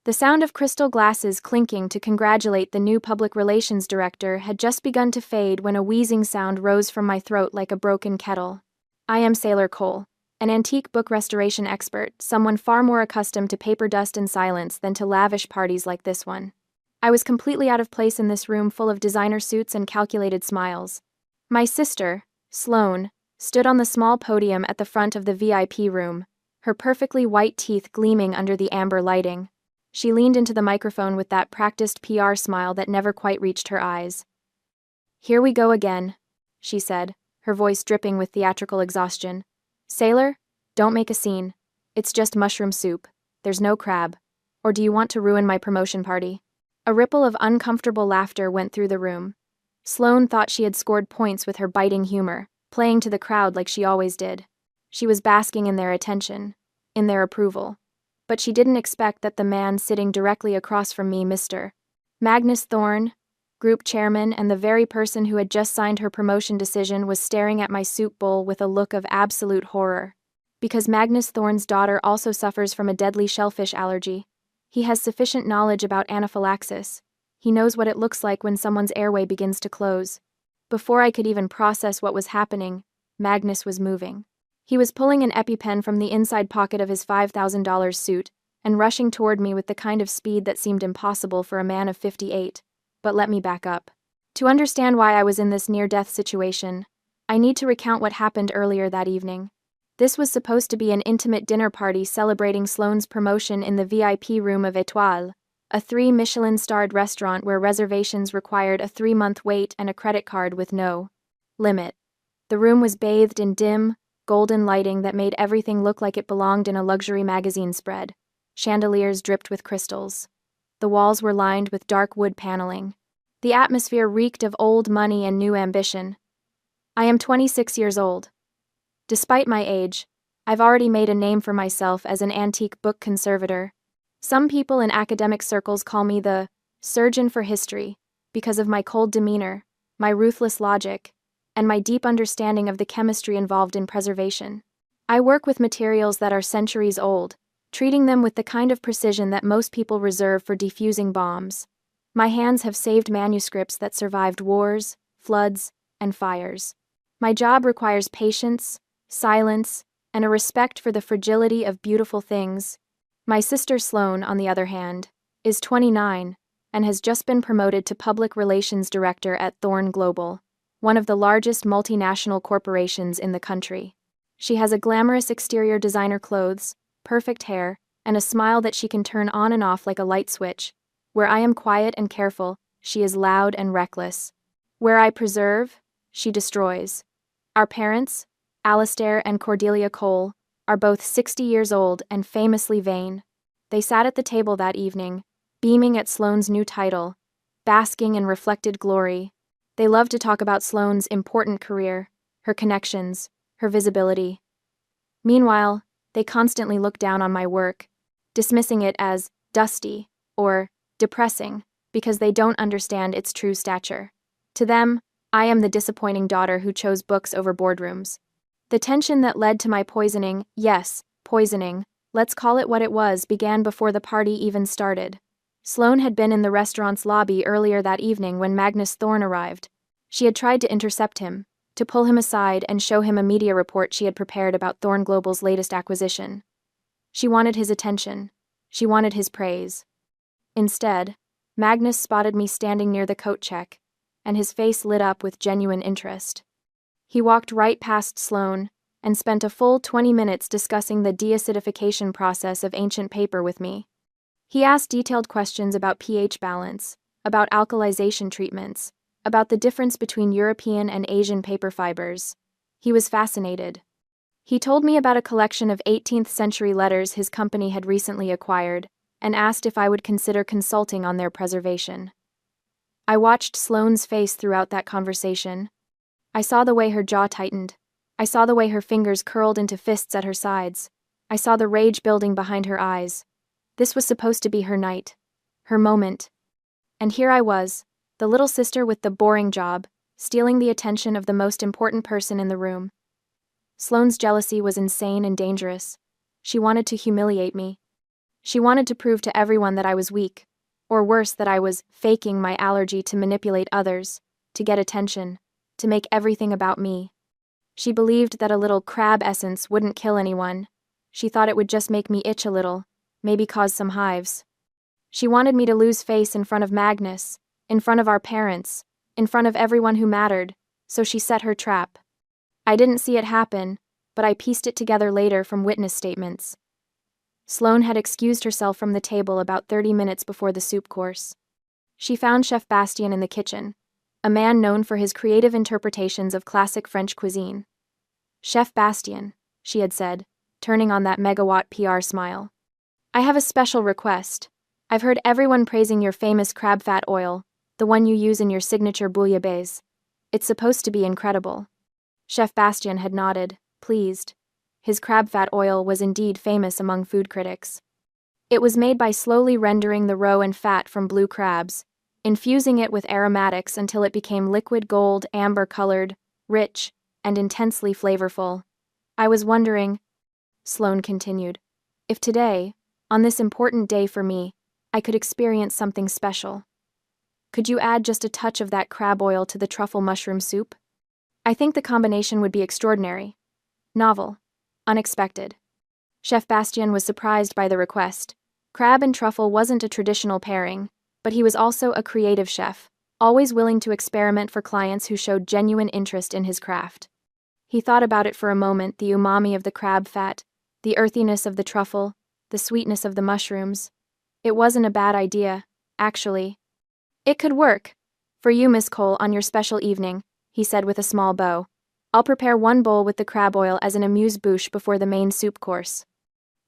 The sound of crystal glasses clinking to congratulate the new public relations director had just begun to fade when a wheezing sound rose from my throat like a broken kettle. I am Saylor Cole, an antique book restoration expert, someone far more accustomed to paper dust and silence than to lavish parties like this one. I was completely out of place in this room full of designer suits and calculated smiles. My sister, Sloane, stood on the small podium at the front of the VIP room, her perfectly white teeth gleaming under the amber lighting. She leaned into the microphone with that practiced PR smile that never quite reached her eyes. "Here we go again," she said, her voice dripping with theatrical exhaustion. "Saylor, don't make a scene. It's just mushroom soup. There's no crab. Or do you want to ruin my promotion party?" A ripple of uncomfortable laughter went through the room. Sloane thought she had scored points with her biting humor, playing to the crowd like she always did. She was basking in their attention, in their approval. But she didn't expect that the man sitting directly across from me, Mr. Magnus Thorne, group chairman and the very person who had just signed her promotion decision, was staring at my soup bowl with a look of absolute horror. Because Magnus Thorne's daughter also suffers from a deadly shellfish allergy, he has sufficient knowledge about anaphylaxis. He knows what it looks like when someone's airway begins to close. Before I could even process what was happening, Magnus was moving. He was pulling an EpiPen from the inside pocket of his $5,000 suit and rushing toward me with the kind of speed that seemed impossible for a man of 58. But let me back up. To understand why I was in this near-death situation, I need to recount what happened earlier that evening. This was supposed to be an intimate dinner party celebrating Sloane's promotion in the VIP room of Étoile, a 3 Michelin-starred restaurant where reservations required a 3-month wait and a credit card with no limit. The room was bathed in dim, golden lighting that made everything look like it belonged in a luxury magazine spread. Chandeliers dripped with crystals. The walls were lined with dark wood paneling. The atmosphere reeked of old money and new ambition. I am 26 years old. Despite my age, I've already made a name for myself as an antique book conservator. Some people in academic circles call me the surgeon for history because of my cold demeanor, my ruthless logic, and my deep understanding of the chemistry involved in preservation. I work with materials that are centuries old, treating them with the kind of precision that most people reserve for defusing bombs. My hands have saved manuscripts that survived wars, floods, and fires. My job requires patience, silence, and a respect for the fragility of beautiful things. My sister Sloane, on the other hand, is 29 and has just been promoted to public relations director at Thorne Global, one of the largest multinational corporations in the country. She has a glamorous exterior, designer clothes, perfect hair, and a smile that she can turn on and off like a light switch. Where I am quiet and careful, she is loud and reckless. Where I preserve, she destroys. Our parents, Alistair and Cordelia Cole, are both 60 years old and famously vain. They sat at the table that evening, beaming at Sloane's new title, basking in reflected glory. They loved to talk about Sloane's important career, her connections, her visibility. Meanwhile, they constantly looked down on my work, dismissing it as dusty or depressing because they don't understand its true stature. To them, I am the disappointing daughter who chose books over boardrooms. The tension that led to my poisoning, yes, poisoning, let's call it what it was, began before the party even started. Sloane had been in the restaurant's lobby earlier that evening when Magnus Thorne arrived. She had tried to intercept him, to pull him aside and show him a media report she had prepared about Thorne Global's latest acquisition. She wanted his attention. She wanted his praise. Instead, Magnus spotted me standing near the coat check, and his face lit up with genuine interest. He walked right past Sloane and spent a full 20 minutes discussing the deacidification process of ancient paper with me. He asked detailed questions about pH balance, about alkalization treatments, about the difference between European and Asian paper fibers. He was fascinated. He told me about a collection of 18th-century letters his company had recently acquired and asked if I would consider consulting on their preservation. I watched Sloane's face throughout that conversation. I saw the way her jaw tightened. I saw the way her fingers curled into fists at her sides. I saw the rage building behind her eyes. This was supposed to be her night, her moment. And here I was, the little sister with the boring job, stealing the attention of the most important person in the room. Sloane's jealousy was insane and dangerous. She wanted to humiliate me. She wanted to prove to everyone that I was weak, or worse, that I was faking my allergy to manipulate others, to get attention, to make everything about me. She believed that a little crab essence wouldn't kill anyone. She thought it would just make me itch a little, maybe cause some hives. She wanted me to lose face in front of Magnus, in front of our parents, in front of everyone who mattered, so she set her trap. I didn't see it happen, but I pieced it together later from witness statements. Sloane had excused herself from the table about 30 minutes before the soup course. She found Chef Bastien in the kitchen, a man known for his creative interpretations of classic French cuisine. "Chef Bastien," she had said, turning on that megawatt PR smile. "I have a special request. I've heard everyone praising your famous crab fat oil, the one you use in your signature bouillabaisse. It's supposed to be incredible." Chef Bastien had nodded, pleased. His crab fat oil was indeed famous among food critics. It was made by slowly rendering the roe and fat from blue crabs, infusing it with aromatics until it became liquid gold, amber-colored, rich, and intensely flavorful. "I was wondering," Sloane continued, "if today, on this important day for me, I could experience something special. Could you add just a touch of that crab oil to the truffle mushroom soup? I think the combination would be extraordinary. Novel. Unexpected." Chef Bastien was surprised by the request. Crab and truffle wasn't a traditional pairing, but he was also a creative chef, always willing to experiment for clients who showed genuine interest in his craft. He thought about it for a moment, the umami of the crab fat, the earthiness of the truffle, the sweetness of the mushrooms. It wasn't a bad idea, actually. "It could work. For you, Miss Cole, on your special evening," he said with a small bow. "I'll prepare one bowl with the crab oil as an amuse-bouche before the main soup course."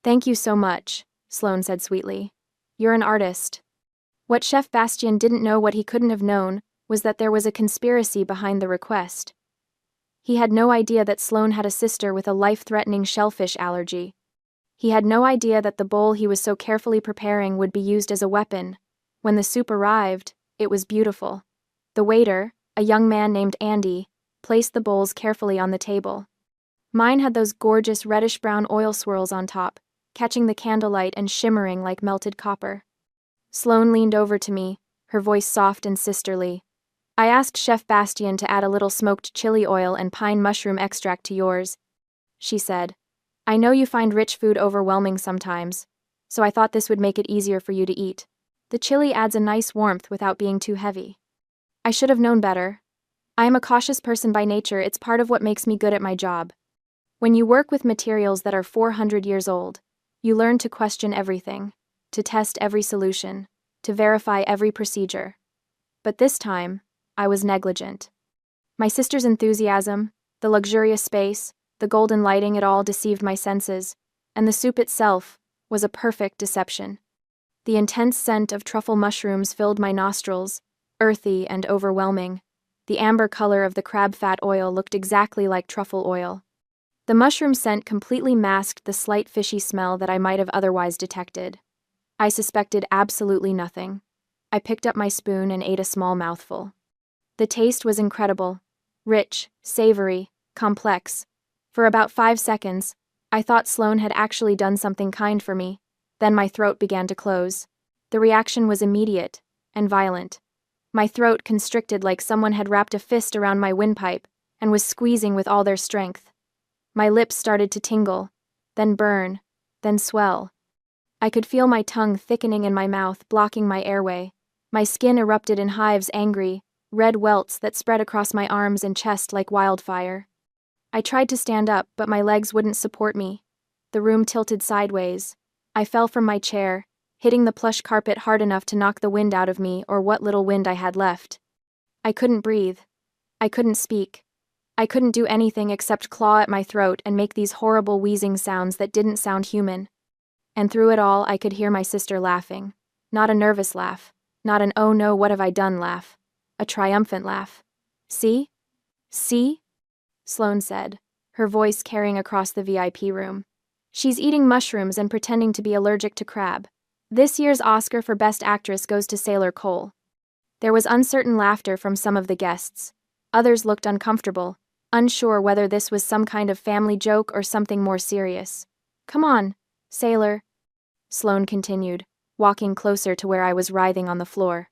"Thank you so much," Sloane said sweetly. "You're an artist." What Chef Bastien didn't know, what he couldn't have known, was that there was a conspiracy behind the request. He had no idea that Sloane had a sister with a life-threatening shellfish allergy. He had no idea that the bowl he was so carefully preparing would be used as a weapon. When the soup arrived, it was beautiful. The waiter, a young man named Andy, placed the bowls carefully on the table. Mine had those gorgeous reddish-brown oil swirls on top, catching the candlelight and shimmering like melted copper. Sloane leaned over to me, her voice soft and sisterly. "I asked Chef Bastien to add a little smoked chili oil and pine mushroom extract to yours," she said. "I know you find rich food overwhelming sometimes, so I thought this would make it easier for you to eat. The chili adds a nice warmth without being too heavy." I should have known better. I am a cautious person by nature. It's part of what makes me good at my job. When you work with materials that are 400 years old, you learn to question everything, to test every solution, to verify every procedure. But this time, I was negligent. My sister's enthusiasm, the luxurious space, the golden lighting, it all deceived my senses, and the soup itself was a perfect deception. The intense scent of truffle mushrooms filled my nostrils, earthy and overwhelming. The amber color of the crab fat oil looked exactly like truffle oil. The mushroom scent completely masked the slight fishy smell that I might have otherwise detected. I suspected absolutely nothing. I picked up my spoon and ate a small mouthful. The taste was incredible. Rich, savory, complex. For about 5 seconds, I thought Sloane had actually done something kind for me. Then my throat began to close. The reaction was immediate and violent. My throat constricted like someone had wrapped a fist around my windpipe and was squeezing with all their strength. My lips started to tingle, then burn, then swell. I could feel my tongue thickening in my mouth, blocking my airway. My skin erupted in hives, angry, red welts that spread across my arms and chest like wildfire. I tried to stand up, but my legs wouldn't support me. The room tilted sideways. I fell from my chair, hitting the plush carpet hard enough to knock the wind out of me, or what little wind I had left. I couldn't breathe. I couldn't speak. I couldn't do anything except claw at my throat and make these horrible wheezing sounds that didn't sound human. And through it all, I could hear my sister laughing. Not a nervous laugh. Not an "oh no, what have I done" laugh. A triumphant laugh. "See? See?" Sloane said, her voice carrying across the VIP room. "She's eating mushrooms and pretending to be allergic to crab. This year's Oscar for Best Actress goes to Saylor Cole." There was uncertain laughter from some of the guests. Others looked uncomfortable, unsure whether this was some kind of family joke or something more serious. "Come on, Saylor." Sloane continued, walking closer to where I was writhing on the floor.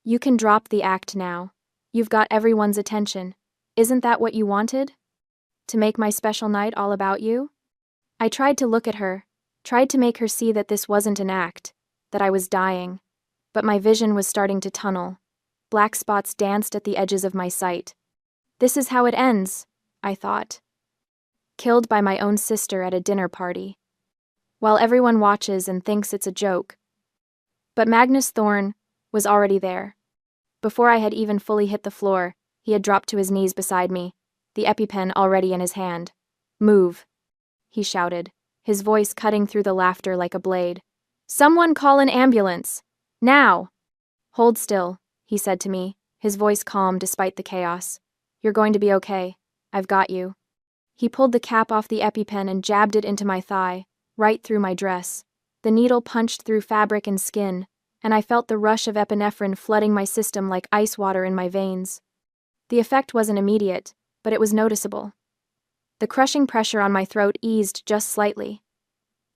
You can drop the act now. You've got everyone's attention. Isn't that what you wanted? To make my special night all about you? I tried to look at her, tried to make her see that this wasn't an act, that I was dying. But my vision was starting to tunnel. Black spots danced at the edges of my sight. This is how it ends, I thought. Killed by my own sister at a dinner party. While everyone watches and thinks it's a joke. But Magnus Thorne was already there. Before I had even fully hit the floor, he had dropped to his knees beside me, the EpiPen already in his hand. Move, he shouted, his voice cutting through the laughter like a blade. Someone call an ambulance! Now! Hold still, he said to me, his voice calm despite the chaos. You're going to be okay. I've got you. He pulled the cap off the EpiPen and jabbed it into my thigh, right through my dress. The needle punched through fabric and skin, and I felt the rush of epinephrine flooding my system like ice water in my veins. The effect wasn't immediate, but it was noticeable. The crushing pressure on my throat eased just slightly.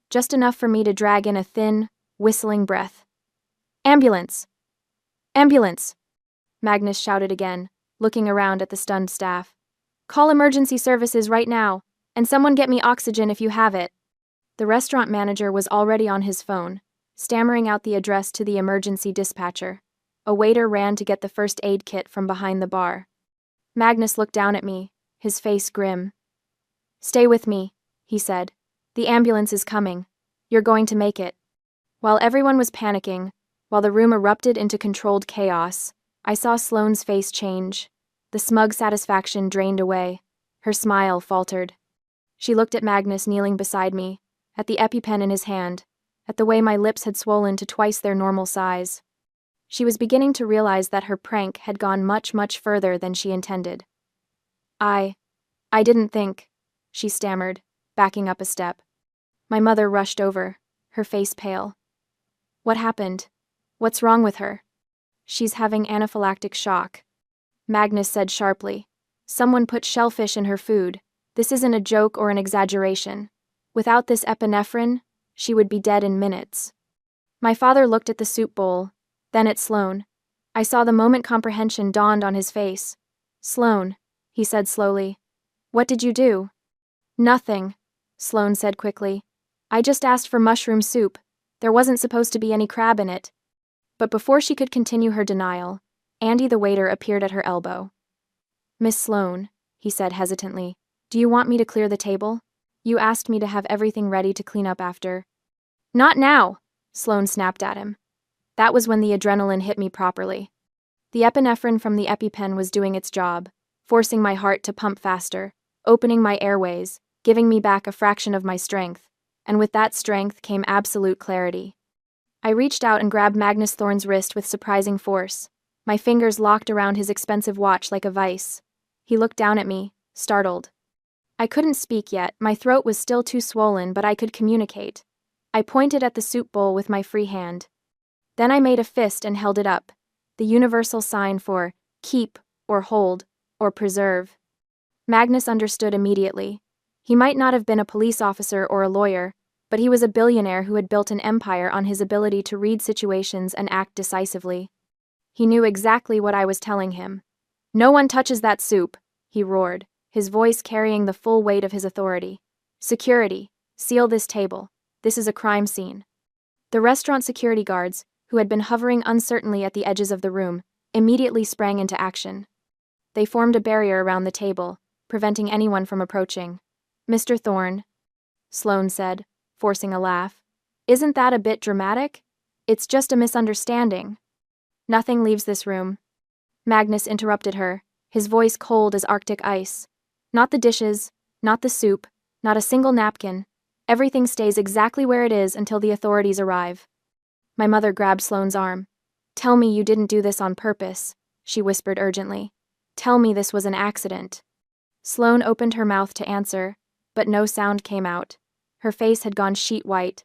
Just enough for me to drag in a thin, whistling breath. Ambulance! Ambulance! Magnus shouted again, looking around at the stunned staff. Call emergency services right now, and someone get me oxygen if you have it. The restaurant manager was already on his phone, stammering out the address to the emergency dispatcher. A waiter ran to get the first aid kit from behind the bar. Magnus looked down at me, his face grim. Stay with me, he said. The ambulance is coming. You're going to make it. While everyone was panicking, while the room erupted into controlled chaos, I saw Sloane's face change. The smug satisfaction drained away. Her smile faltered. She looked at Magnus kneeling beside me, at the EpiPen in his hand, at the way my lips had swollen to twice their normal size. She was beginning to realize that her prank had gone much, much further than she intended. I didn't think, she stammered, backing up a step. My mother rushed over, her face pale. What happened? What's wrong with her? She's having anaphylactic shock. Magnus said sharply. Someone put shellfish in her food. This isn't a joke or an exaggeration. Without this epinephrine, she would be dead in minutes. My father looked at the soup bowl, then at Sloane. I saw the moment comprehension dawned on his face. Sloane, he said slowly. What did you do? Nothing, Sloane said quickly. I just asked for mushroom soup. There wasn't supposed to be any crab in it. But before she could continue her denial, Andy the waiter appeared at her elbow. Miss Sloane, he said hesitantly, do you want me to clear the table? You asked me to have everything ready to clean up after. Not now, Sloane snapped at him. That was when the adrenaline hit me properly. The epinephrine from the EpiPen was doing its job, forcing my heart to pump faster, opening my airways, giving me back a fraction of my strength, and with that strength came absolute clarity. I reached out and grabbed Magnus Thorne's wrist with surprising force. My fingers locked around his expensive watch like a vice. He looked down at me, startled. I couldn't speak yet, my throat was still too swollen, but I could communicate. I pointed at the soup bowl with my free hand. Then I made a fist and held it up, the universal sign for keep, or hold, or preserve. Magnus understood immediately. He might not have been a police officer or a lawyer, but he was a billionaire who had built an empire on his ability to read situations and act decisively. He knew exactly what I was telling him. No one touches that soup, he roared, his voice carrying the full weight of his authority. Security, seal this table. This is a crime scene. The restaurant security guards, who had been hovering uncertainly at the edges of the room, immediately sprang into action. They formed a barrier around the table, preventing anyone from approaching. Mr. Thorne, Sloane said, forcing a laugh. Isn't that a bit dramatic? It's just a misunderstanding. Nothing leaves this room. Magnus interrupted her, his voice cold as Arctic ice. Not the dishes, not the soup, not a single napkin. Everything stays exactly where it is until the authorities arrive. My mother grabbed Sloane's arm. Tell me you didn't do this on purpose, she whispered urgently. Tell me this was an accident. Sloane opened her mouth to answer, but no sound came out. Her face had gone sheet white.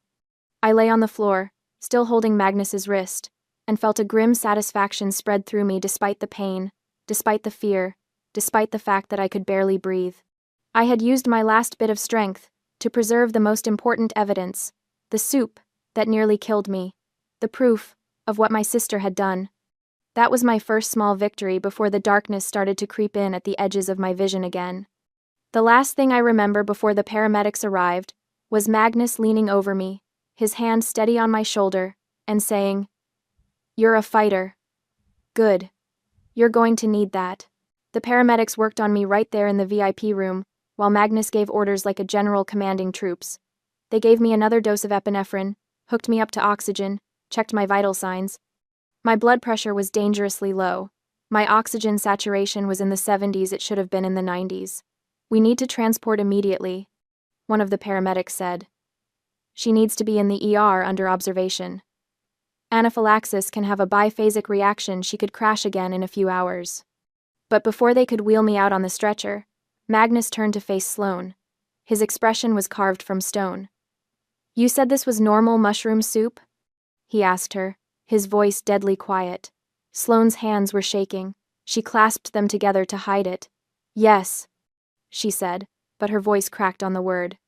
I lay on the floor, still holding Magnus's wrist, and felt a grim satisfaction spread through me despite the pain, despite the fear, despite the fact that I could barely breathe. I had used my last bit of strength to preserve the most important evidence, the soup, that nearly killed me. The proof of what my sister had done. That was my first small victory before the darkness started to creep in at the edges of my vision again. The last thing I remember before the paramedics arrived was Magnus leaning over me, his hand steady on my shoulder, and saying, "You're a fighter. Good. You're going to need that." The paramedics worked on me right there in the VIP room, while Magnus gave orders like a general commanding troops. They gave me another dose of epinephrine, hooked me up to oxygen, checked my vital signs. My blood pressure was dangerously low. My oxygen saturation was in the 70s, it should have been in the 90s. "We need to transport immediately," one of the paramedics said. "She needs to be in the ER under observation. Anaphylaxis can have a biphasic reaction, she could crash again in a few hours." But before they could wheel me out on the stretcher, Magnus turned to face Sloane. His expression was carved from stone. "You said this was normal mushroom soup?" he asked her, his voice deadly quiet. Sloane's hands were shaking. She clasped them together to hide it. "Yes," she said, but her voice cracked on the word.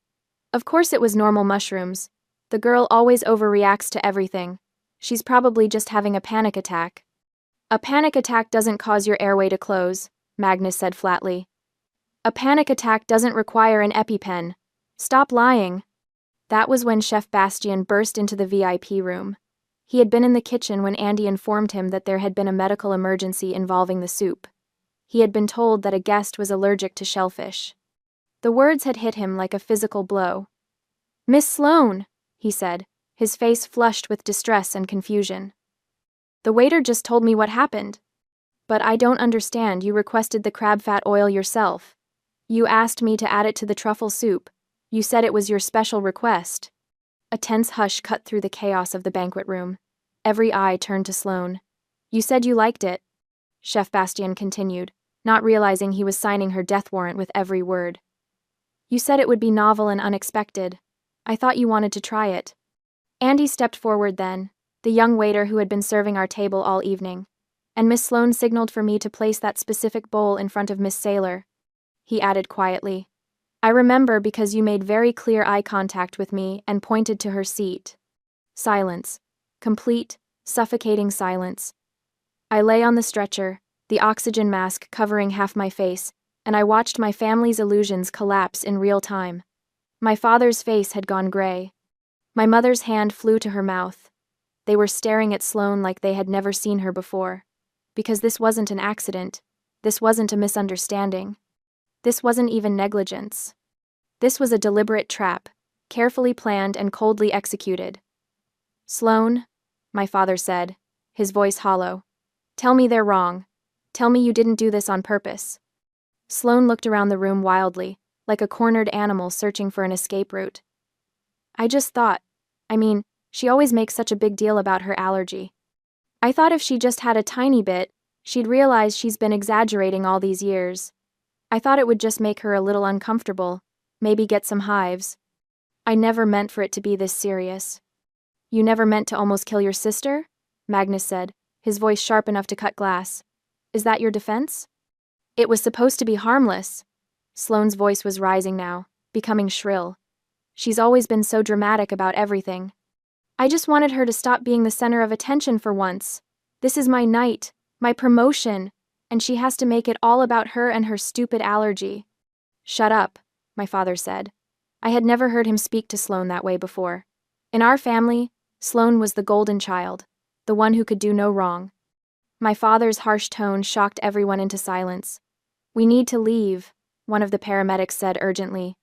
"Of course it was normal mushrooms. The girl always overreacts to everything. She's probably just having a panic attack." "A panic attack doesn't cause your airway to close," Magnus said flatly. "A panic attack doesn't require an EpiPen. Stop lying." That was when Chef Bastien burst into the VIP room. He had been in the kitchen when Andy informed him that there had been a medical emergency involving the soup. He had been told that a guest was allergic to shellfish. The words had hit him like a physical blow. "Miss Sloane," he said, his face flushed with distress and confusion. "The waiter just told me what happened." "But I don't understand, you requested the crab fat oil yourself. You asked me to add it to the truffle soup. You said it was your special request." A tense hush cut through the chaos of the banquet room. Every eye turned to Sloane. "You said you liked it," Chef Bastien continued, not realizing he was signing her death warrant with every word. "You said it would be novel and unexpected. I thought you wanted to try it." Andy stepped forward then, the young waiter who had been serving our table all evening, and Miss Sloane signaled for me to place that specific bowl in front of Miss Saylor. He added quietly, "I remember because you made very clear eye contact with me and pointed to her seat." Silence. Complete, suffocating silence. I lay on the stretcher, the oxygen mask covering half my face, and I watched my family's illusions collapse in real time. My father's face had gone gray. My mother's hand flew to her mouth. They were staring at Sloane like they had never seen her before. Because this wasn't an accident. This wasn't a misunderstanding. This wasn't even negligence. This was a deliberate trap, carefully planned and coldly executed. "Sloane," my father said, his voice hollow, "tell me they're wrong. Tell me you didn't do this on purpose." Sloane looked around the room wildly, like a cornered animal searching for an escape route. "I just thought, she always makes such a big deal about her allergy. I thought if she just had a tiny bit, she'd realize she's been exaggerating all these years. I thought it would just make her a little uncomfortable, maybe get some hives. I never meant for it to be this serious." "You never meant to almost kill your sister?" Magnus said, his voice sharp enough to cut glass. "Is that your defense?" "It was supposed to be harmless." Sloane's voice was rising now, becoming shrill. "She's always been so dramatic about everything. I just wanted her to stop being the center of attention for once. This is my night, my promotion, and she has to make it all about her and her stupid allergy." "Shut up," my father said. I had never heard him speak to Sloane that way before. In our family, Sloane was the golden child, the one who could do no wrong. My father's harsh tone shocked everyone into silence. "We need to leave," one of the paramedics said urgently.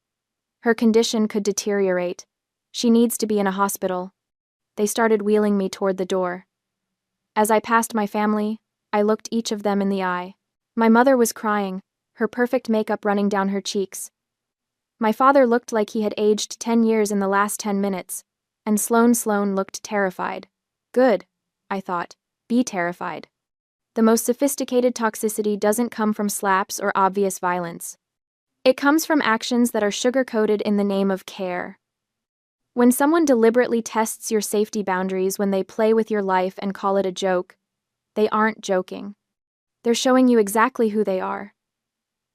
"Her condition could deteriorate. She needs to be in a hospital." They started wheeling me toward the door. As I passed my family, I looked each of them in the eye. My mother was crying, her perfect makeup running down her cheeks. My father looked like he had aged 10 years in the last 10 minutes, and Sloane looked terrified. Good, I thought, be terrified. The most sophisticated toxicity doesn't come from slaps or obvious violence. It comes from actions that are sugar-coated in the name of care. When someone deliberately tests your safety boundaries, when they play with your life and call it a joke, they aren't joking. They're showing you exactly who they are.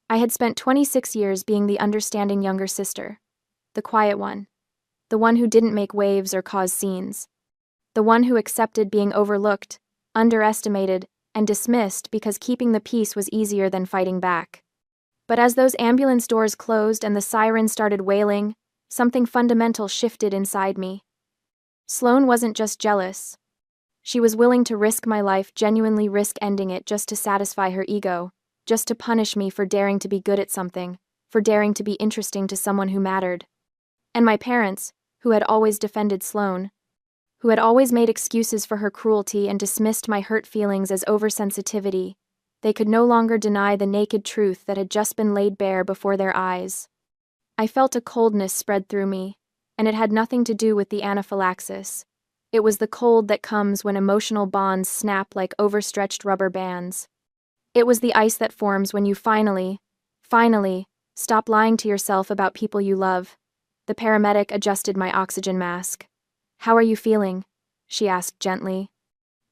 I had spent 26 years being the understanding younger sister, the quiet one. The one who didn't make waves or cause scenes. The one who accepted being overlooked, underestimated, and dismissed because keeping the peace was easier than fighting back. But as those ambulance doors closed and the siren started wailing, something fundamental shifted inside me. Sloane wasn't just jealous. She was willing to risk my life, genuinely risk ending it just to satisfy her ego, just to punish me for daring to be good at something, for daring to be interesting to someone who mattered. And my parents, who had always defended Sloane, who had always made excuses for her cruelty and dismissed my hurt feelings as oversensitivity, they could no longer deny the naked truth that had just been laid bare before their eyes. I felt a coldness spread through me, and it had nothing to do with the anaphylaxis. It was the cold that comes when emotional bonds snap like overstretched rubber bands. It was the ice that forms when you finally, stop lying to yourself about people you love. The paramedic adjusted my oxygen mask. "How are you feeling?" she asked gently.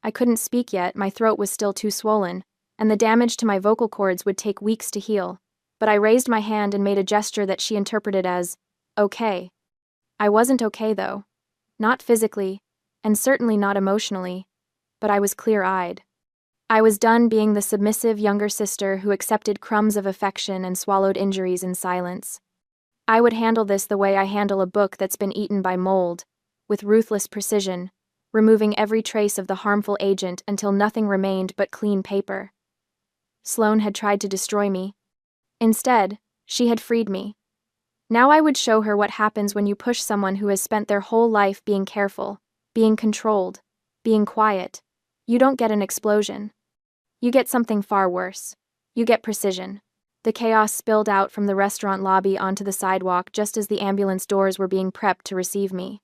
I couldn't speak yet, my throat was still too swollen, and the damage to my vocal cords would take weeks to heal, but I raised my hand and made a gesture that she interpreted as, okay. I wasn't okay though. Not physically, and certainly not emotionally, but I was clear-eyed. I was done being the submissive younger sister who accepted crumbs of affection and swallowed injuries in silence. I would handle this the way I handle a book that's been eaten by mold, with ruthless precision, removing every trace of the harmful agent until nothing remained but clean paper. Sloane had tried to destroy me. Instead, she had freed me. Now I would show her what happens when you push someone who has spent their whole life being careful, being controlled, being quiet. You don't get an explosion. You get something far worse. You get precision. The chaos spilled out from the restaurant lobby onto the sidewalk just as the ambulance doors were being prepped to receive me.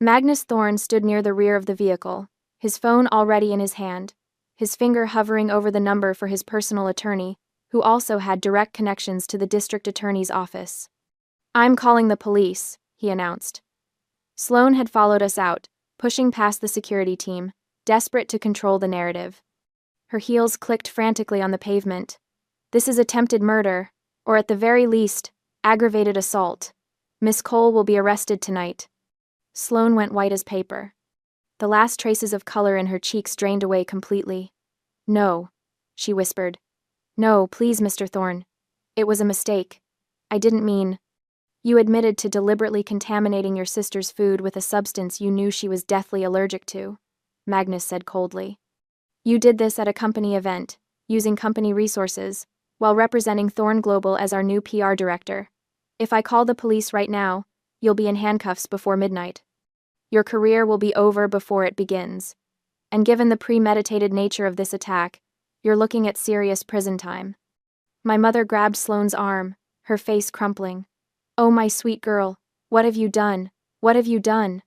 Magnus Thorne stood near the rear of the vehicle, his phone already in his hand, his finger hovering over the number for his personal attorney, who also had direct connections to the district attorney's office. "I'm calling the police," he announced. Sloane had followed us out, pushing past the security team, desperate to control the narrative. Her heels clicked frantically on the pavement. "This is attempted murder, or at the very least, aggravated assault. Miss Cole will be arrested tonight." Sloane went white as paper. The last traces of color in her cheeks drained away completely. "No," she whispered. "No, please, Mr. Thorne. It was a mistake. I didn't mean—" "You admitted to deliberately contaminating your sister's food with a substance you knew she was deathly allergic to," Magnus said coldly. "You did this at a company event, using company resources, while representing Thorne Global as our new PR director. If I call the police right now, you'll be in handcuffs before midnight. Your career will be over before it begins. And given the premeditated nature of this attack, you're looking at serious prison time." My mother grabbed Sloane's arm, her face crumpling. "Oh, my sweet girl, what have you done? What have you done?"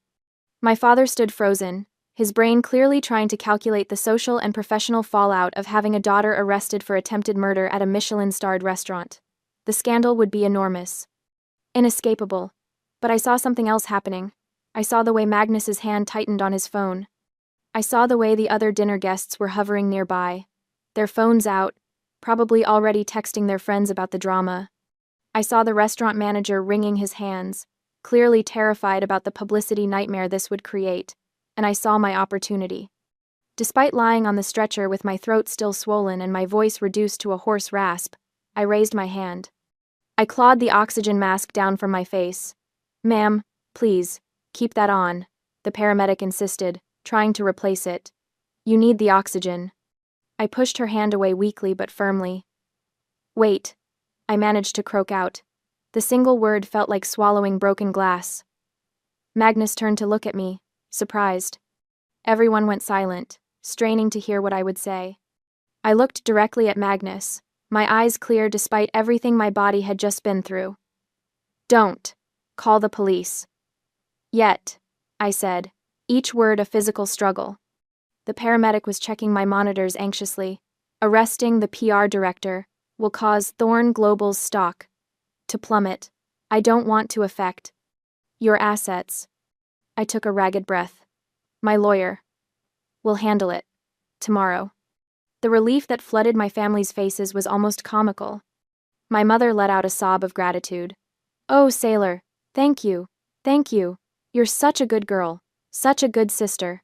My father stood frozen, his brain clearly trying to calculate the social and professional fallout of having a daughter arrested for attempted murder at a Michelin-starred restaurant. The scandal would be enormous. Inescapable. But I saw something else happening. I saw the way Magnus's hand tightened on his phone. I saw the way the other dinner guests were hovering nearby, their phones out, probably already texting their friends about the drama. I saw the restaurant manager wringing his hands, clearly terrified about the publicity nightmare this would create, and I saw my opportunity. Despite lying on the stretcher with my throat still swollen and my voice reduced to a hoarse rasp, I raised my hand. I clawed the oxygen mask down from my face. "Ma'am, please, keep that on," the paramedic insisted, trying to replace it. "You need the oxygen." I pushed her hand away weakly but firmly. "Wait," I managed to croak out. The single word felt like swallowing broken glass. Magnus turned to look at me, surprised. Everyone went silent, straining to hear what I would say. I looked directly at Magnus, my eyes clear despite everything my body had just been through. "Don't call the police." "Yet," I said, each word a physical struggle. The paramedic was checking my monitors anxiously. "Arresting the PR director will cause Thorne Global's stock to plummet. I don't want to affect your assets." I took a ragged breath. "My lawyer will handle it tomorrow." The relief that flooded my family's faces was almost comical. My mother let out a sob of gratitude. "Oh, Saylor, thank you, thank you." You're such a good girl. Such a good sister.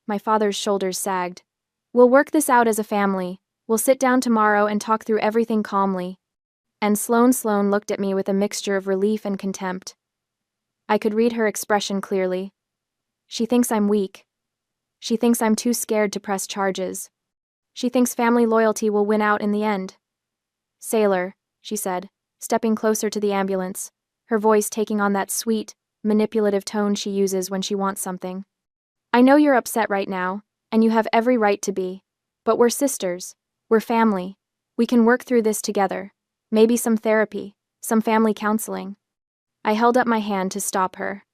My father's shoulders sagged. We'll work this out as a family. We'll sit down tomorrow and talk through everything calmly. And Sloan looked at me with a mixture of relief and contempt. I could read her expression clearly. She thinks I'm weak. She thinks I'm too scared to press charges. She thinks family loyalty will win out in the end. Saylor, she said, stepping closer to the ambulance, her voice taking on that sweet, manipulative tone she uses when she wants something. I know you're upset right now, and you have every right to be. But we're sisters. We're family. We can work through this together. Maybe some therapy, some family counseling. I held up my hand to stop her.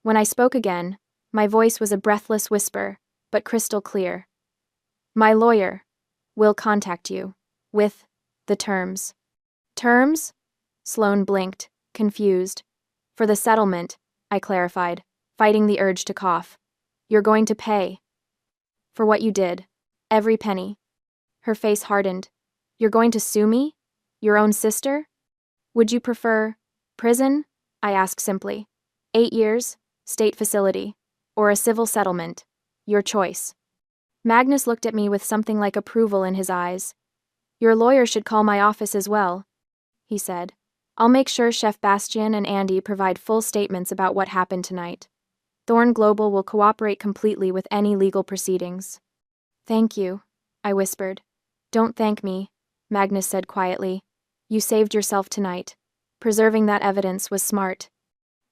When I spoke again, my voice was a breathless whisper, but crystal clear. My lawyer will contact you with the terms. Terms? Sloan blinked, confused. For the settlement, I clarified, fighting the urge to cough. You're going to pay. For what you did. Every penny. Her face hardened. You're going to sue me? Your own sister? Would you prefer prison? I asked simply. 8 years, state facility, or a civil settlement. Your choice. Magnus looked at me with something like approval in his eyes. Your lawyer should call my office as well, he said. I'll make sure Chef Bastian and Andy provide full statements about what happened tonight. Thorn Global will cooperate completely with any legal proceedings. Thank you, I whispered. Don't thank me, Magnus said quietly. You saved yourself tonight. Preserving that evidence was smart.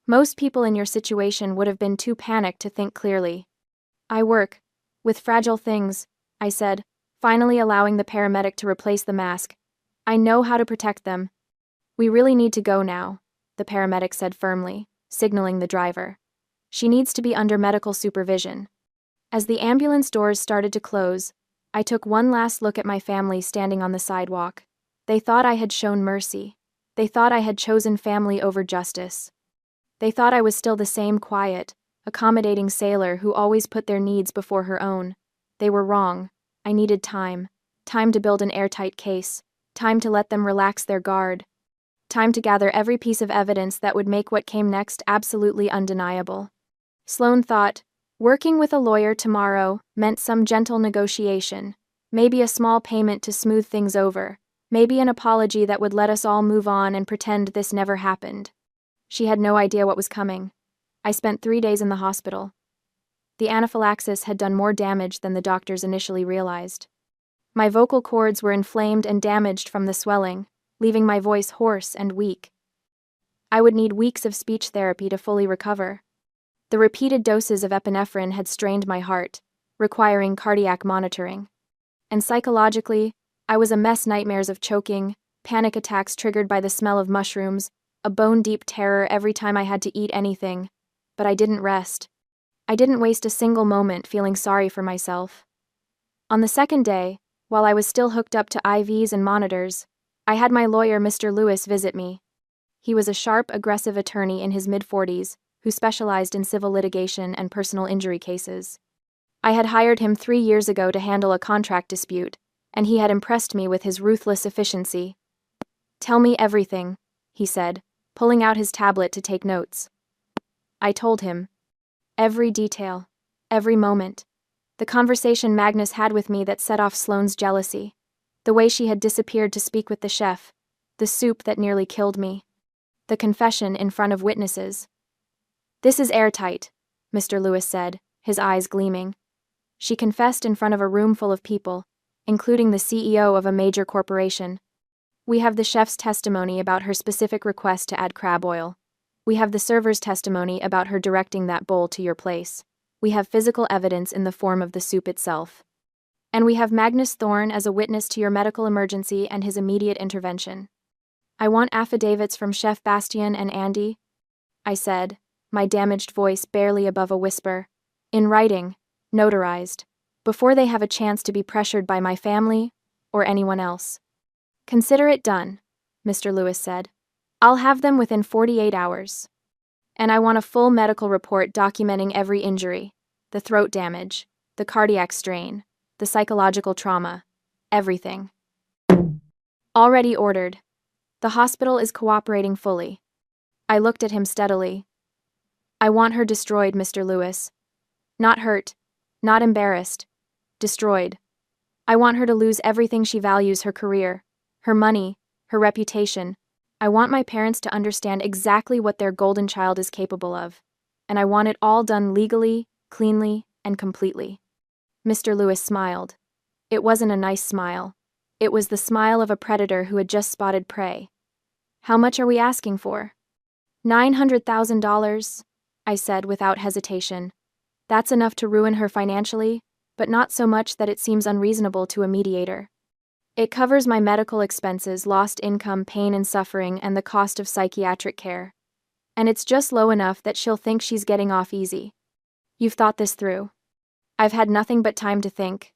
Most people in your situation would have been too panicked to think clearly. I work with fragile things, I said, finally allowing the paramedic to replace the mask. I know how to protect them. We really need to go now, the paramedic said firmly, signaling the driver. She needs to be under medical supervision. As the ambulance doors started to close, I took one last look at my family standing on the sidewalk. They thought I had shown mercy. They thought I had chosen family over justice. They thought I was still the same quiet, accommodating sailor who always put their needs before her own. They were wrong. I needed time. Time to build an airtight case. Time to let them relax their guard. Time to gather every piece of evidence that would make what came next absolutely undeniable. Sloan thought, working with a lawyer tomorrow meant some gentle negotiation, maybe a small payment to smooth things over, maybe an apology that would let us all move on and pretend this never happened. She had no idea what was coming. I spent 3 days in the hospital. The anaphylaxis had done more damage than the doctors initially realized. My vocal cords were inflamed and damaged from the swelling, leaving my voice hoarse and weak. I would need weeks of speech therapy to fully recover. The repeated doses of epinephrine had strained my heart, requiring cardiac monitoring. And psychologically, I was a mess. Nightmares of choking, panic attacks triggered by the smell of mushrooms, a bone-deep terror every time I had to eat anything. But I didn't rest. I didn't waste a single moment feeling sorry for myself. On the second day, while I was still hooked up to IVs and monitors, I had my lawyer, Mr. Lewis, visit me. He was a sharp, aggressive attorney in his mid-40s who specialized in civil litigation and personal injury cases. I had hired him 3 years ago to handle a contract dispute, and he had impressed me with his ruthless efficiency. Tell me everything, he said, pulling out his tablet to take notes. I told him. Every detail. Every moment. The conversation Magnus had with me that set off Sloane's jealousy. The way she had disappeared to speak with the chef. The soup that nearly killed me. The confession in front of witnesses. This is airtight, Mr. Lewis said, his eyes gleaming. She confessed in front of a room full of people, including the CEO of a major corporation. We have the chef's testimony about her specific request to add crab oil. We have the server's testimony about her directing that bowl to your place. We have physical evidence in the form of the soup itself. And we have Magnus Thorn as a witness to your medical emergency and his immediate intervention. I want affidavits from Chef Bastian and Andy, I said, my damaged voice barely above a whisper. In writing, notarized, before they have a chance to be pressured by my family or anyone else. Consider it done, Mr. Lewis said. I'll have them within 48 hours. And I want a full medical report documenting every injury, the throat damage, the cardiac strain, the psychological trauma, everything. Already ordered. The hospital is cooperating fully. I looked at him steadily. I want her destroyed, Mr. Lewis. Not hurt. Not embarrassed. Destroyed. I want her to lose everything she values: her career, her money, her reputation. I want my parents to understand exactly what their golden child is capable of. And I want it all done legally, cleanly, and completely. Mr. Lewis smiled. It wasn't a nice smile. It was the smile of a predator who had just spotted prey. How much are we asking for? $900,000, I said without hesitation. That's enough to ruin her financially, but not so much that it seems unreasonable to a mediator. It covers my medical expenses, lost income, pain and suffering, and the cost of psychiatric care. And it's just low enough that she'll think she's getting off easy. You've thought this through. I've had nothing but time to think,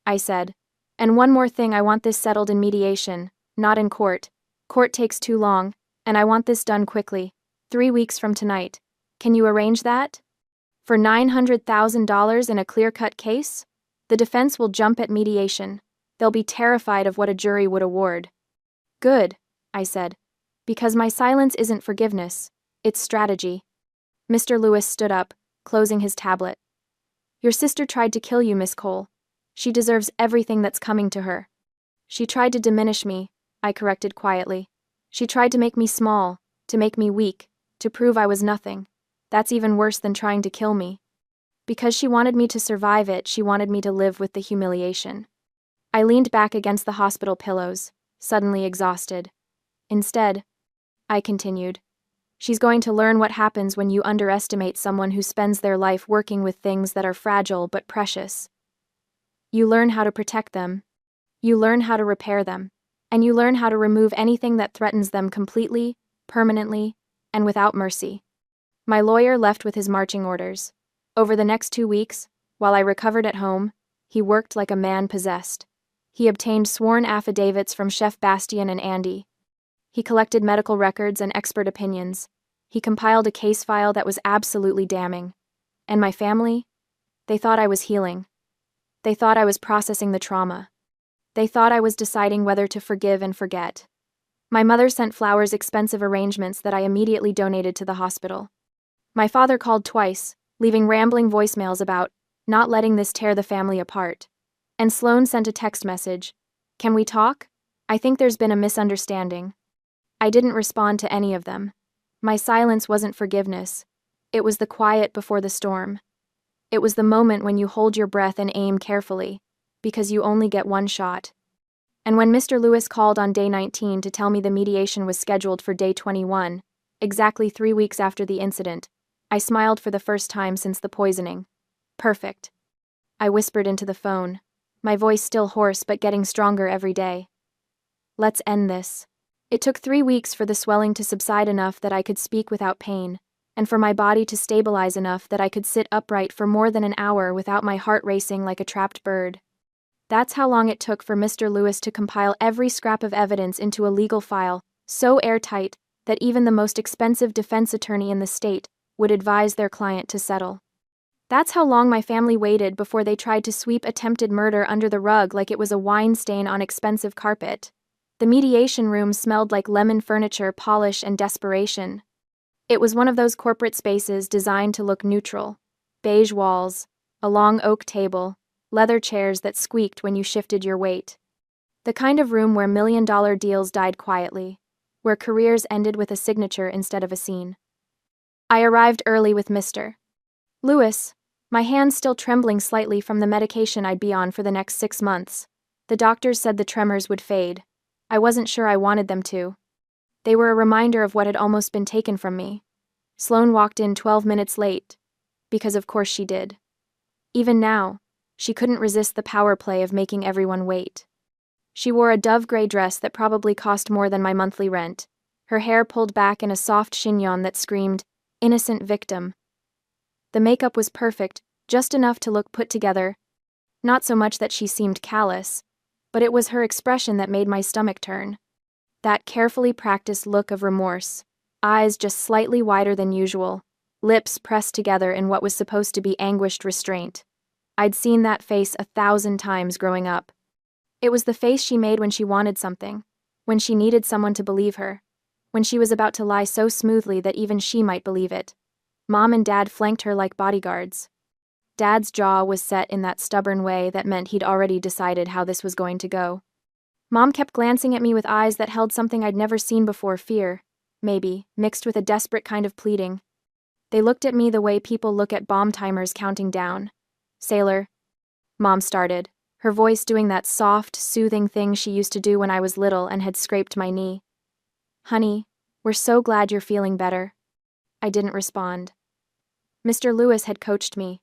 I said. And one more thing, I want this settled in mediation, not in court. Court takes too long, and I want this done quickly, 3 weeks from tonight. Can you arrange that? For $900,000 in a clear-cut case? The defense will jump at mediation. They'll be terrified of what a jury would award. Good, I said, because my silence isn't forgiveness, it's strategy. Mr. Lewis stood up, closing his tablet. Your sister tried to kill you, Miss Cole. She deserves everything that's coming to her. She tried to diminish me, I corrected quietly. She tried to make me small, to make me weak, to prove I was nothing. That's even worse than trying to kill me. Because she wanted me to survive it, she wanted me to live with the humiliation. I leaned back against the hospital pillows, suddenly exhausted. Instead, I continued, she's going to learn what happens when you underestimate someone who spends their life working with things that are fragile but precious. You learn how to protect them. You learn how to repair them. And you learn how to remove anything that threatens them completely, permanently, and without mercy. My lawyer left with his marching orders. Over the next 2 weeks, while I recovered at home, he worked like a man possessed. He obtained sworn affidavits from Chef Bastian and Andy. He collected medical records and expert opinions. He compiled a case file that was absolutely damning. And my family? They thought I was healing. They thought I was processing the trauma. They thought I was deciding whether to forgive and forget. My mother sent flowers, expensive arrangements that I immediately donated to the hospital. My father called twice, leaving rambling voicemails about not letting this tear the family apart. And Sloan sent a text message. Can we talk? I think there's been a misunderstanding. I didn't respond to any of them. My silence wasn't forgiveness. It was the quiet before the storm. It was the moment when you hold your breath and aim carefully, because you only get one shot. And when Mr. Lewis called on day 19 to tell me the mediation was scheduled for day 21, exactly 3 weeks after the incident, I smiled for the first time since the poisoning. Perfect. I whispered into the phone, my voice still hoarse but getting stronger every day. Let's end this. It took 3 weeks for the swelling to subside enough that I could speak without pain, and for my body to stabilize enough that I could sit upright for more than an hour without my heart racing like a trapped bird. That's how long it took for Mr. Lewis to compile every scrap of evidence into a legal file, so airtight that even the most expensive defense attorney in the state would advise their client to settle. That's how long my family waited before they tried to sweep attempted murder under the rug like it was a wine stain on expensive carpet. The mediation room smelled like lemon furniture, polish, and desperation. It was one of those corporate spaces designed to look neutral. Beige walls, a long oak table, leather chairs that squeaked when you shifted your weight. The kind of room where million-dollar deals died quietly, where careers ended with a signature instead of a scene. I arrived early with Mr. Lewis, my hands still trembling slightly from the medication I'd be on for the next 6 months. The doctors said the tremors would fade. I wasn't sure I wanted them to. They were a reminder of what had almost been taken from me. Sloan walked in 12 minutes late, because of course she did. Even now, she couldn't resist the power play of making everyone wait. She wore a dove gray dress that probably cost more than my monthly rent, her hair pulled back in a soft chignon that screamed, "Innocent victim." The makeup was perfect, just enough to look put together. Not so much that she seemed callous, but it was her expression that made my stomach turn. That carefully practiced look of remorse, eyes just slightly wider than usual, lips pressed together in what was supposed to be anguished restraint. I'd seen that face 1,000 times growing up. It was the face she made when she wanted something, when she needed someone to believe her, when she was about to lie so smoothly that even she might believe it. Mom and Dad flanked her like bodyguards. Dad's jaw was set in that stubborn way that meant he'd already decided how this was going to go. Mom kept glancing at me with eyes that held something I'd never seen before, fear, maybe, mixed with a desperate kind of pleading. They looked at me the way people look at bomb timers counting down. Saylor, Mom started, her voice doing that soft, soothing thing she used to do when I was little and had scraped my knee. Honey, we're so glad you're feeling better. I didn't respond. Mr. Lewis had coached me.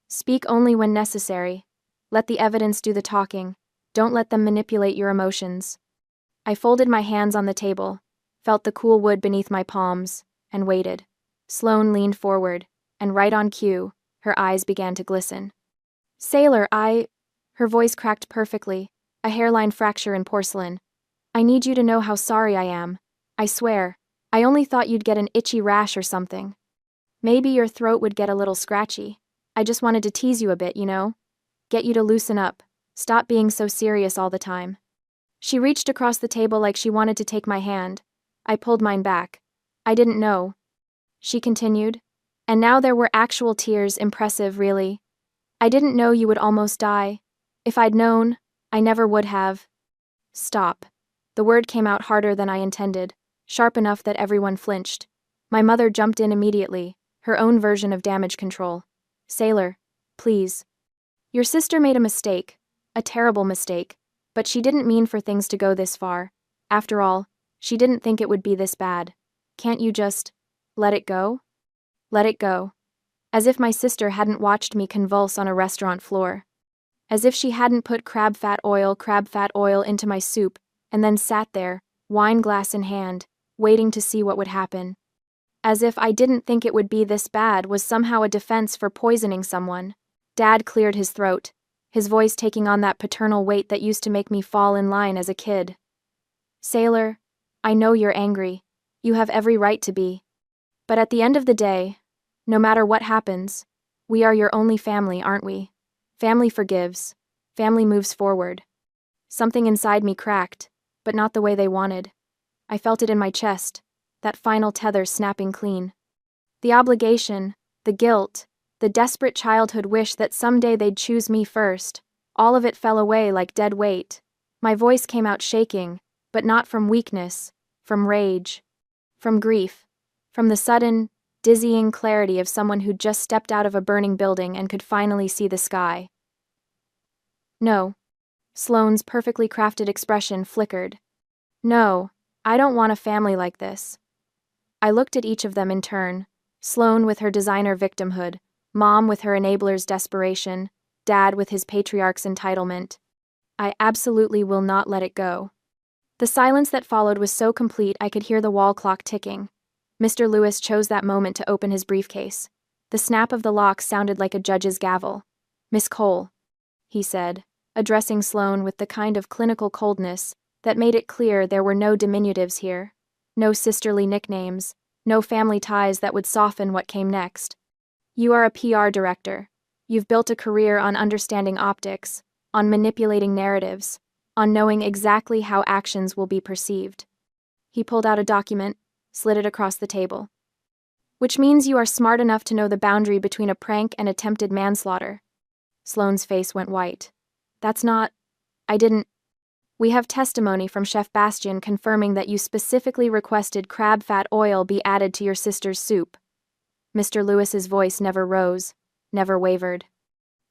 Speak only when necessary. Let the evidence do the talking. Don't let them manipulate your emotions. I folded my hands on the table, felt the cool wood beneath my palms, and waited. Sloane leaned forward, and right on cue, her eyes began to glisten. Saylor, her voice cracked perfectly, a hairline fracture in porcelain. I need you to know how sorry I am. I swear, I only thought you'd get an itchy rash or something. Maybe your throat would get a little scratchy. I just wanted to tease you a bit, you know? Get you to loosen up. Stop being so serious all the time. She reached across the table like she wanted to take my hand. I pulled mine back. I didn't know. She continued. And now there were actual tears, impressive, really. I didn't know you would almost die. If I'd known, I never would have. Stop. The word came out harder than I intended, sharp enough that everyone flinched. My mother jumped in immediately, her own version of damage control. Saylor, please. Your sister made a mistake, a terrible mistake, but she didn't mean for things to go this far. After all, she didn't think it would be this bad. Can't you just let it go? Let it go. As if my sister hadn't watched me convulse on a restaurant floor. As if she hadn't put crab fat oil into my soup, and then sat there, wine glass in hand, waiting to see what would happen. As if I didn't think it would be this bad was somehow a defense for poisoning someone. Dad cleared his throat, his voice taking on that paternal weight that used to make me fall in line as a kid. Saylor, I know you're angry. You have every right to be. But at the end of the day, no matter what happens, we are your only family, aren't we? Family forgives. Family moves forward. Something inside me cracked, but not the way they wanted. I felt it in my chest, that final tether snapping clean. The obligation, the guilt, the desperate childhood wish that someday they'd choose me first, all of it fell away like dead weight. My voice came out shaking, but not from weakness, from rage, from grief, from the sudden, dizzying clarity of someone who'd just stepped out of a burning building and could finally see the sky. No. Sloane's perfectly crafted expression flickered. No, I don't want a family like this. I looked at each of them in turn, Sloane with her designer victimhood, Mom with her enabler's desperation, Dad with his patriarch's entitlement. I absolutely will not let it go. The silence that followed was so complete I could hear the wall clock ticking. Mr. Lewis chose that moment to open his briefcase. The snap of the lock sounded like a judge's gavel. Miss Cole, he said, addressing Sloane with the kind of clinical coldness that made it clear there were no diminutives here, no sisterly nicknames, no family ties that would soften what came next. You are a PR director. You've built a career on understanding optics, on manipulating narratives, on knowing exactly how actions will be perceived. He pulled out a document, slid it across the table. Which means you are smart enough to know the boundary between a prank and attempted manslaughter. Sloane's face went white. That's not... I didn't... We have testimony from Chef Bastian confirming that you specifically requested crab fat oil be added to your sister's soup. Mr. Lewis's voice never rose, never wavered.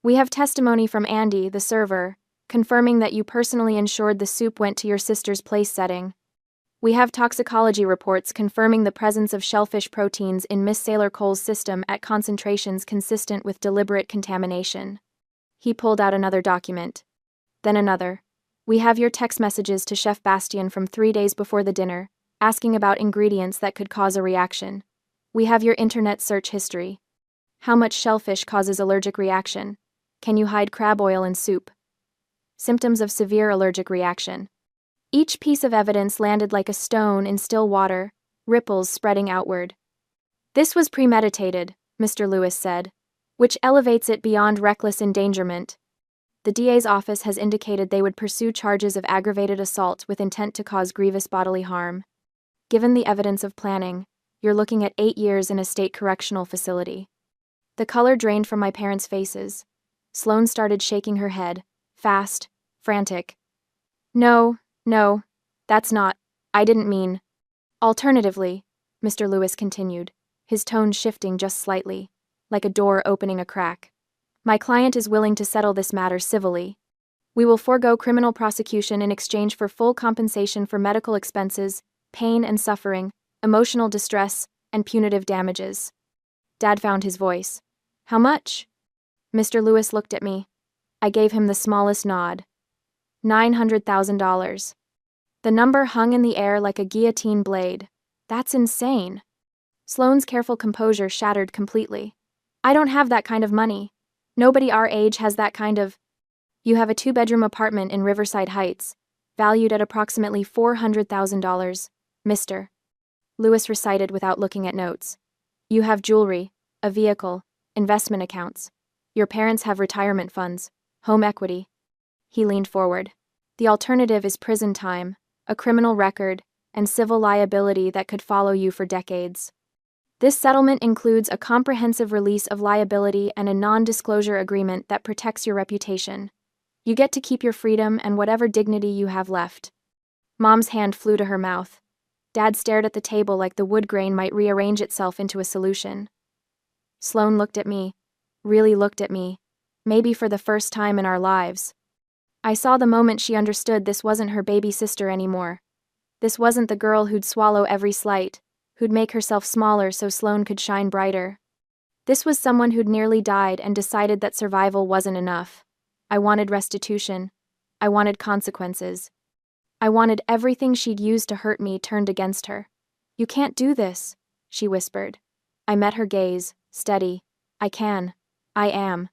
We have testimony from Andy, the server, confirming that you personally ensured the soup went to your sister's place setting. We have toxicology reports confirming the presence of shellfish proteins in Miss Saylor Cole's system at concentrations consistent with deliberate contamination. He pulled out another document. Then another. We have your text messages to Chef Bastian from 3 days before the dinner, asking about ingredients that could cause a reaction. We have your internet search history. How much shellfish causes allergic reaction? Can you hide crab oil in soup? Symptoms of severe allergic reaction. Each piece of evidence landed like a stone in still water, ripples spreading outward. This was premeditated, Mr. Lewis said, which elevates it beyond reckless endangerment. The DA's office has indicated they would pursue charges of aggravated assault with intent to cause grievous bodily harm. Given the evidence of planning, You're looking at 8 years in a state correctional facility. The color drained from my parents' faces. Sloane started shaking her head, fast, frantic. No, no, that's not, I didn't mean. Alternatively, Mr. Lewis continued, his tone shifting just slightly, like a door opening a crack. My client is willing to settle this matter civilly. We will forego criminal prosecution in exchange for full compensation for medical expenses, pain and suffering, emotional distress, and punitive damages. Dad found his voice. How much? Mr. Lewis looked at me. I gave him the smallest nod. $900,000. The number hung in the air like a guillotine blade. That's insane. Sloane's careful composure shattered completely. I don't have that kind of money. Nobody our age has that kind of. You have a 2-bedroom apartment in Riverside Heights, valued at approximately $400,000, Mr. Lewis recited without looking at notes. You have jewelry, a vehicle, investment accounts. Your parents have retirement funds, home equity. He leaned forward. The alternative is prison time, a criminal record, and civil liability that could follow you for decades. This settlement includes a comprehensive release of liability and a non-disclosure agreement that protects your reputation. You get to keep your freedom and whatever dignity you have left. Mom's hand flew to her mouth. Dad stared at the table like the wood grain might rearrange itself into a solution. Sloane looked at me, really looked at me, maybe for the first time in our lives. I saw the moment she understood this wasn't her baby sister anymore. This wasn't the girl who'd swallow every slight, who'd make herself smaller so Sloane could shine brighter. This was someone who'd nearly died and decided that survival wasn't enough. I wanted restitution. I wanted consequences. I wanted everything she'd used to hurt me turned against her. You can't do this, she whispered. I met her gaze, steady. I can. I am.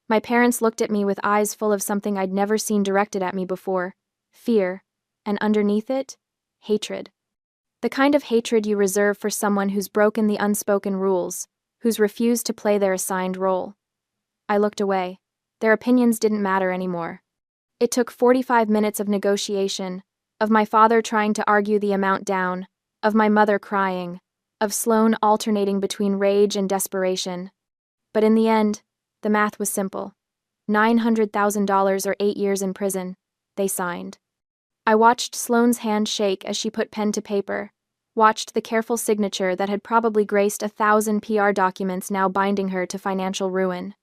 My parents looked at me with eyes full of something I'd never seen directed at me before, fear, and underneath it, hatred. The kind of hatred you reserve for someone who's broken the unspoken rules, who's refused to play their assigned role. I looked away. Their opinions didn't matter anymore. It took 45 minutes of negotiation, of my father trying to argue the amount down, of my mother crying, of Sloane alternating between rage and desperation. But in the end, the math was simple. $900,000 or 8 years in prison. They signed. I watched Sloane's hand shake as she put pen to paper, watched the careful signature that had probably graced 1,000 PR documents now binding her to financial ruin.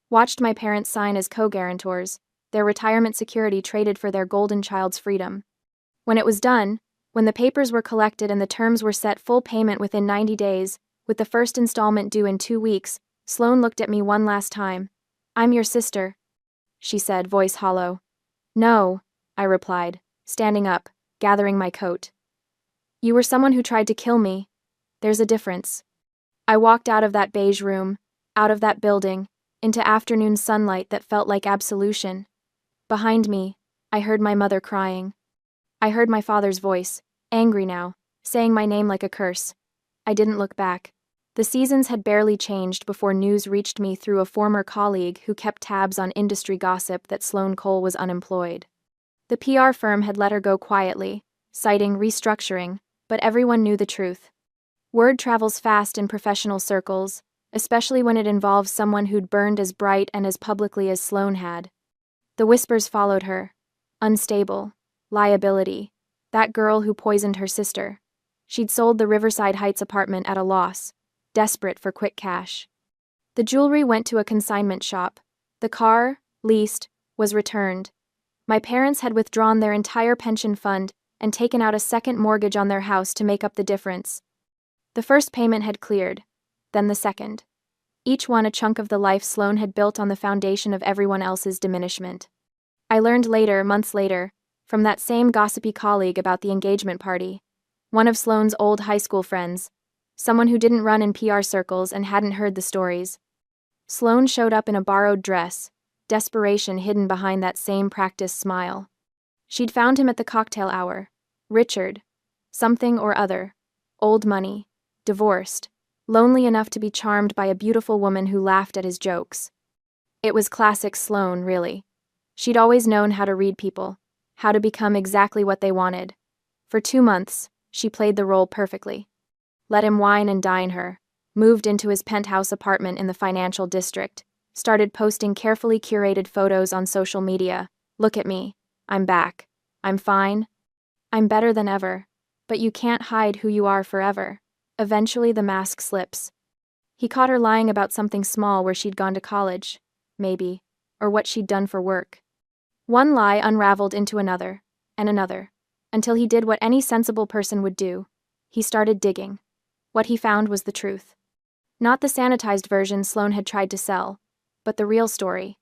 Watched my parents sign as co-guarantors, their retirement security traded for their golden child's freedom. When it was done, when the papers were collected and the terms were set full payment within 90 days, with the first installment due in 2 weeks, Sloane looked at me one last time. I'm your sister, she said, voice hollow. No, I replied, standing up, gathering my coat. You were someone who tried to kill me. There's a difference. I walked out of that beige room, out of that building, into afternoon sunlight that felt like absolution. Behind me, I heard my mother crying. I heard my father's voice, angry now, saying my name like a curse. I didn't look back. The seasons had barely changed before news reached me through a former colleague who kept tabs on industry gossip that Saylor Cole was unemployed. The PR firm had let her go quietly, citing restructuring, but everyone knew the truth. Word travels fast in professional circles, especially when it involves someone who'd burned as bright and as publicly as Sloane had. The whispers followed her. Unstable. Liability. That girl who poisoned her sister. She'd sold the Riverside Heights apartment at a loss, desperate for quick cash. The jewelry went to a consignment shop. The car, leased, was returned. My parents had withdrawn their entire pension fund and taken out a second mortgage on their house to make up the difference. The first payment had cleared, then the second. Each one a chunk of the life Sloane had built on the foundation of everyone else's diminishment. I learned later, months later, from that same gossipy colleague about the engagement party, one of Sloane's old high school friends, someone who didn't run in PR circles and hadn't heard the stories. Sloane showed up in a borrowed dress, desperation hidden behind that same practiced smile. She'd found him at the cocktail hour. Richard. Something or other. Old money. Divorced. Lonely enough to be charmed by a beautiful woman who laughed at his jokes. It was classic Sloane, really. She'd always known how to read people, how to become exactly what they wanted. For 2 months, she played the role perfectly. let him wine and dine her, moved into his penthouse apartment in the financial district, started posting carefully curated photos on social media. Look at me. I'm back. I'm fine. I'm better than ever. But you can't hide who you are forever. Eventually the mask slips. He caught her lying about something small where she'd gone to college, maybe, or what she'd done for work. One lie unraveled into another, and another, until he did what any sensible person would do. He started digging. What he found was the truth. Not the sanitized version Sloane had tried to sell, but the real story.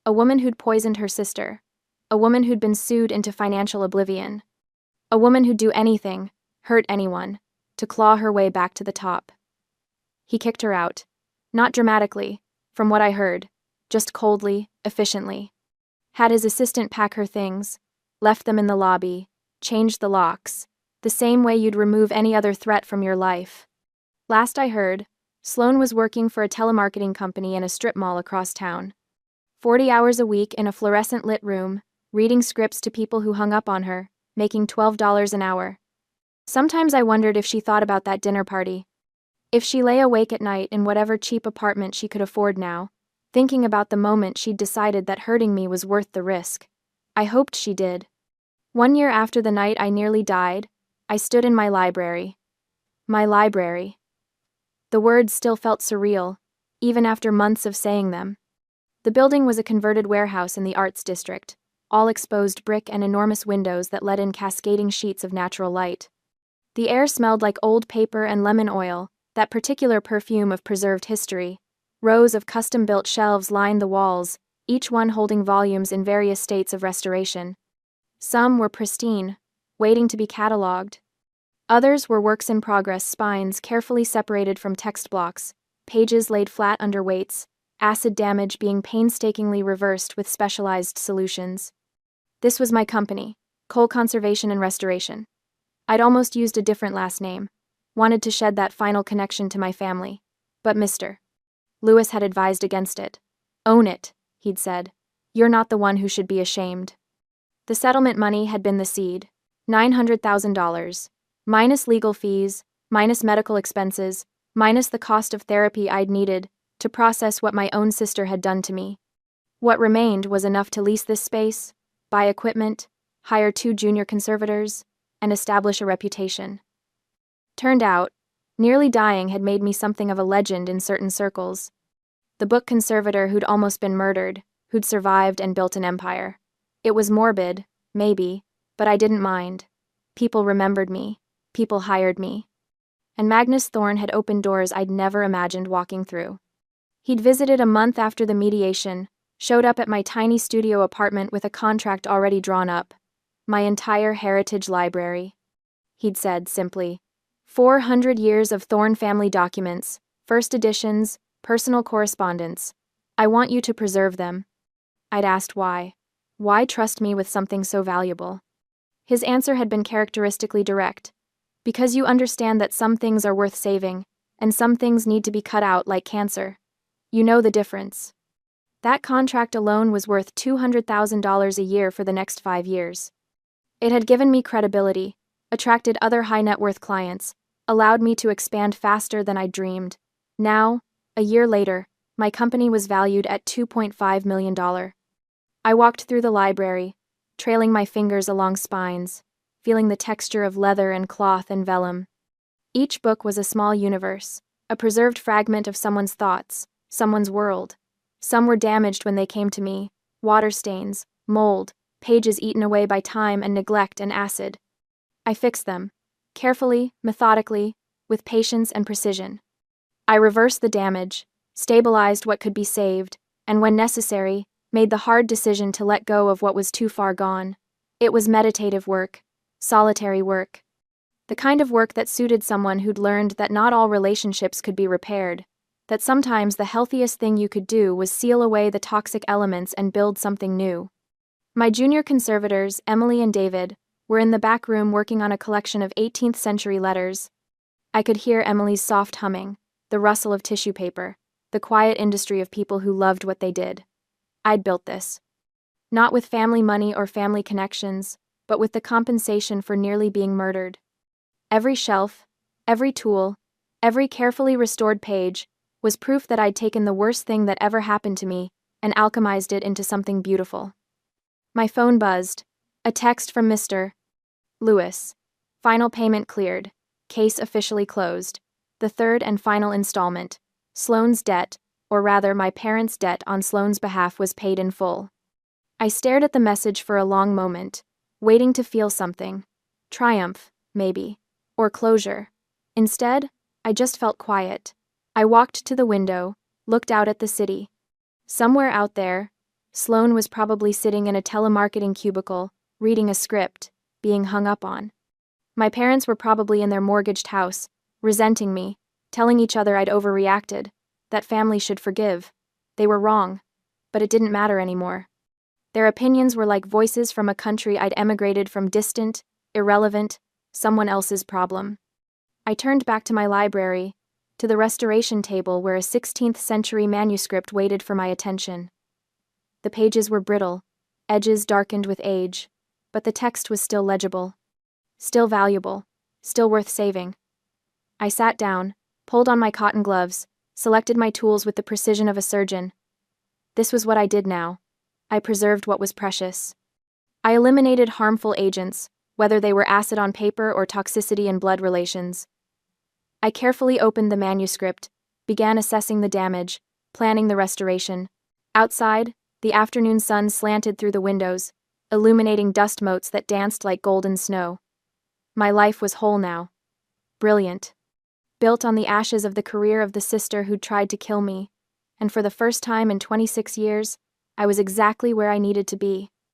A woman who'd poisoned her sister. A woman who'd been sued into financial oblivion. A woman who'd do anything, hurt anyone, to claw her way back to the top. He kicked her out. Not dramatically, from what I heard, just coldly, efficiently. Had his assistant pack her things, left them in the lobby, changed the locks, the same way you'd remove any other threat from your life. Last I heard, Sloane was working for a telemarketing company in a strip mall across town. 40 hours a week in a fluorescent lit room, reading scripts to people who hung up on her, making $12 an hour. Sometimes I wondered if she thought about that dinner party. If she lay awake at night in whatever cheap apartment she could afford now, thinking about the moment she'd decided that hurting me was worth the risk. I hoped she did. 1 year after the night I nearly died, I stood in my library. My library. The words still felt surreal, even after months of saying them. The building was a converted warehouse in the arts district, all exposed brick and enormous windows that let in cascading sheets of natural light. The air smelled like old paper and lemon oil, that particular perfume of preserved history. Rows of custom-built shelves lined the walls, each one holding volumes in various states of restoration. Some were pristine, waiting to be catalogued. Others were works in progress spines carefully separated from text blocks, pages laid flat under weights, acid damage being painstakingly reversed with specialized solutions. This was my company, Cole Conservation and Restoration. I'd almost used a different last name, wanted to shed that final connection to my family, but Mr. Lewis had advised against it. Own it, he'd said. You're not the one who should be ashamed. The settlement money had been the seed, $900,000, minus legal fees, minus medical expenses, minus the cost of therapy I'd needed to process what my own sister had done to me. What remained was enough to lease this space, buy equipment, hire 2 junior conservators, and establish a reputation. Turned out, nearly dying had made me something of a legend in certain circles. The book conservator who'd almost been murdered, who'd survived and built an empire. It was morbid, maybe, but I didn't mind. People remembered me. People hired me. And Magnus Thorne had opened doors I'd never imagined walking through. He'd visited a month after the mediation, showed up at my tiny studio apartment with a contract already drawn up. My entire heritage library. He'd said, simply, 400 years of Thorne family documents, first editions, personal correspondence. I want you to preserve them. I'd asked why. Why trust me with something so valuable? His answer had been characteristically direct. Because you understand that some things are worth saving, and some things need to be cut out like cancer. You know the difference. That contract alone was worth $200,000 a year for the next 5 years. It had given me credibility, attracted other high-net-worth clients, allowed me to expand faster than I dreamed. Now, a year later, my company was valued at $2.5 million. I walked through the library, trailing my fingers along spines, feeling the texture of leather and cloth and vellum. Each book was a small universe, a preserved fragment of someone's thoughts, someone's world. Some were damaged when they came to me, water stains, mold, pages eaten away by time and neglect and acid. I fixed them, carefully, methodically, with patience and precision. I reversed the damage, stabilized what could be saved, and when necessary, made the hard decision to let go of what was too far gone. It was meditative work, solitary work. The kind of work that suited someone who'd learned that not all relationships could be repaired, that sometimes the healthiest thing you could do was seal away the toxic elements and build something new. My junior conservators, Emily and David, were in the back room working on a collection of 18th century letters. I could hear Emily's soft humming, the rustle of tissue paper, the quiet industry of people who loved what they did. I'd built this. Not with family money or family connections, but with the compensation for nearly being murdered. Every shelf, every tool, Every carefully restored page was proof that I'd taken the worst thing that ever happened to me and alchemized it into something beautiful. My phone buzzed. A text from Mr. Lewis. Final payment cleared. Case officially closed. The third and final installment. Sloane's debt, or rather my parents' debt on Sloane's behalf, was paid in full. I stared at the message for a long moment, waiting to feel something. Triumph, maybe. Or closure. Instead, I just felt quiet. I walked to the window, looked out at the city. Somewhere out there, Sloane was probably sitting in a telemarketing cubicle, reading a script, being hung up on. My parents were probably in their mortgaged house, resenting me, telling each other I'd overreacted, that family should forgive. They were wrong, but it didn't matter anymore. Their opinions were like voices from a country I'd emigrated from, distant, irrelevant, someone else's problem. I turned back to my library, to the restoration table where a 16th-century manuscript waited for my attention. The pages were brittle, edges darkened with age, but the text was still legible. Still valuable, still worth saving. I sat down, pulled on my cotton gloves, selected my tools with the precision of a surgeon. This was what I did now. I preserved what was precious. I eliminated harmful agents, whether they were acid on paper or toxicity in blood relations. I carefully opened the manuscript, began assessing the damage, planning the restoration. Outside, the afternoon sun slanted through the windows, illuminating dust motes that danced like golden snow. My life was whole now. Brilliant. Built on the ashes of the career of the sister who'd tried to kill me, and for the first time in 26 years, I was exactly where I needed to be.